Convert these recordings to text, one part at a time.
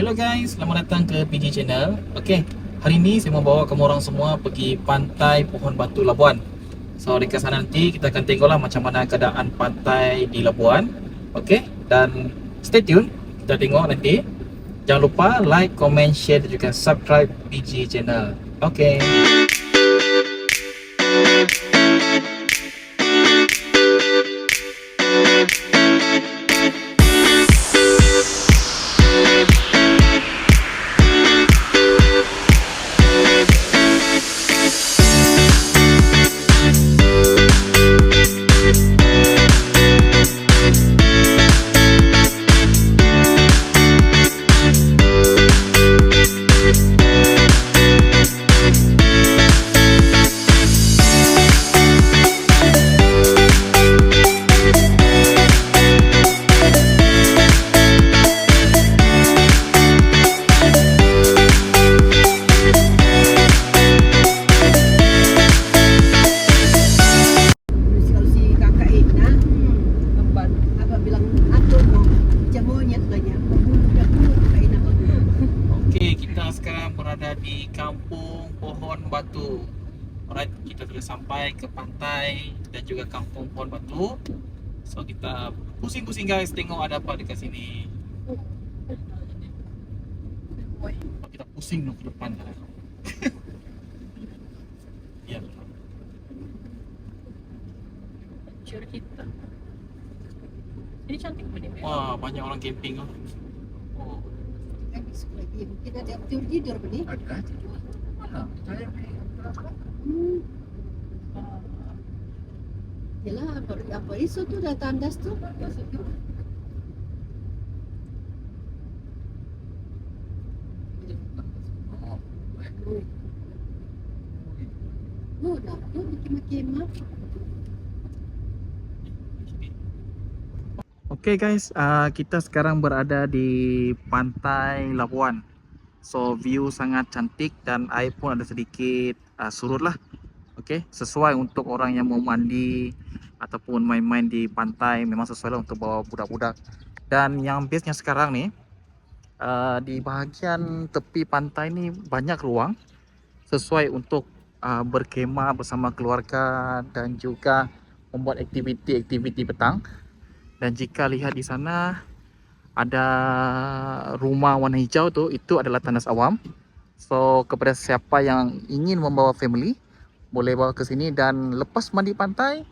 Hello guys, selamat datang ke PG Channel. Okay, hari ni saya mau bawa kamu orang semua pergi pantai Pohon Batu Labuan. So dekat sana nanti kita akan tengoklah macam mana keadaan pantai di Labuan. Okay, dan stay tune, kita tengok nanti. Jangan lupa like, comment, share dan juga subscribe PG Channel. Okay. Sekarang berada di Kampung Pohon Batu. Alright, kita telah sampai ke pantai dan juga Kampung Pohon Batu. So kita pusing-pusing guys, tengok ada apa dekat sini. Kita pusing ke depan lah. Ya. Curi kita. Ini cantik boleh. Wah, banyak orang camping oh. Oh. Kita ada tidur begini. Ada tidur. Saya berapa? Yalah, apa isu tu dah tandas tu. Oh, dah tu kemah-kemah. Okay guys, kita sekarang berada di pantai Labuan. So view sangat cantik dan air pun ada sedikit surut lah. Okay, sesuai untuk orang yang mau mandi ataupun main-main di pantai, memang sesuai lah untuk bawa budak-budak. Dan yang bestnya sekarang ni, di bahagian tepi pantai ni banyak ruang sesuai untuk berkemah bersama keluarga dan juga membuat aktiviti-aktiviti petang. Dan jika lihat di sana ada rumah warna hijau tu, itu adalah tandas awam. So kepada siapa yang ingin membawa family, boleh bawa ke sini dan lepas mandi pantai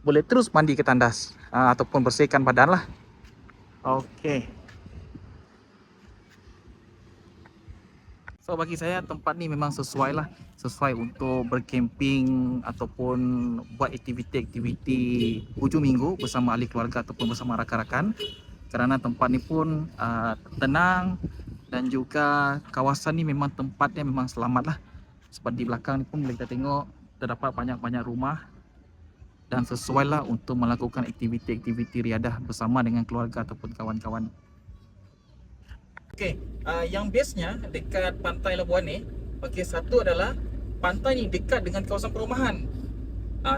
boleh terus mandi ke tandas ataupun bersihkan badan lah. Okey. So bagi saya tempat ni memang sesuai lah, sesuai untuk berkemping ataupun buat aktiviti-aktiviti hujung minggu bersama ahli keluarga ataupun bersama rakan-rakan. Kerana tempat ni pun tenang dan juga kawasan ni memang tempatnya memang selamat lah. Sebab di belakang ni pun boleh kita tengok terdapat banyak-banyak rumah dan sesuai lah untuk melakukan aktiviti-aktiviti riadah bersama dengan keluarga ataupun kawan-kawan. Okey, yang bestnya dekat pantai Labuan ni, okey, satu adalah pantai ni dekat dengan kawasan perumahan.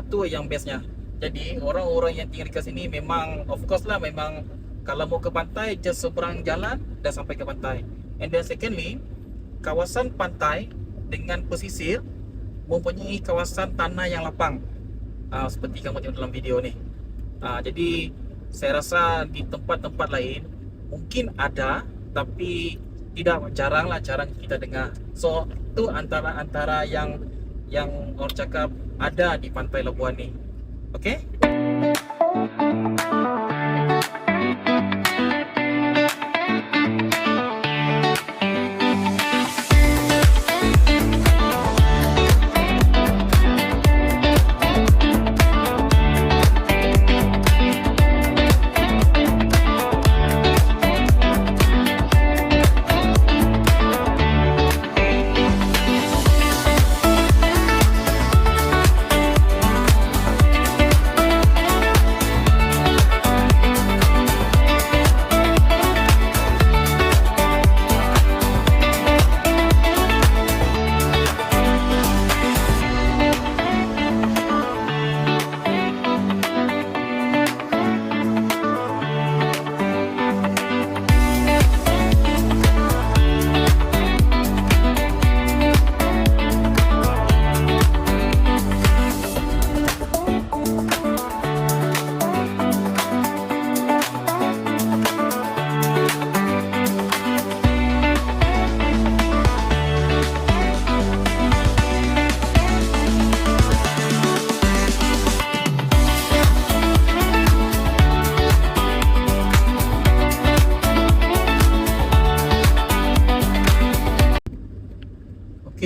Tu yang bestnya. Jadi orang-orang yang tinggal dekat sini memang of course lah, memang kalau mau ke pantai just seberang jalan dah sampai ke pantai. And then secondly, kawasan pantai dengan pesisir mempunyai kawasan tanah yang lapang. Seperti kamu tengok dalam video ni. Jadi saya rasa di tempat-tempat lain mungkin ada, tapi jarang kita dengar. So tu antara yang orang cakap ada di pantai Labuan ni. Okey.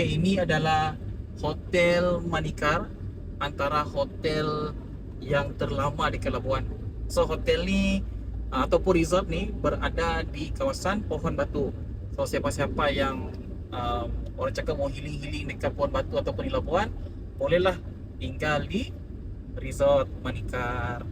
Okey, ini adalah Hotel Manikar, antara hotel yang terlama di Kelabuan. So hotel ni ataupun resort ni berada di kawasan Pohon Batu. So siapa-siapa yang orang cakap mau healing-healing dekat Pohon Batu ataupun di Labuan, bolehlah tinggal di Resort Manikar.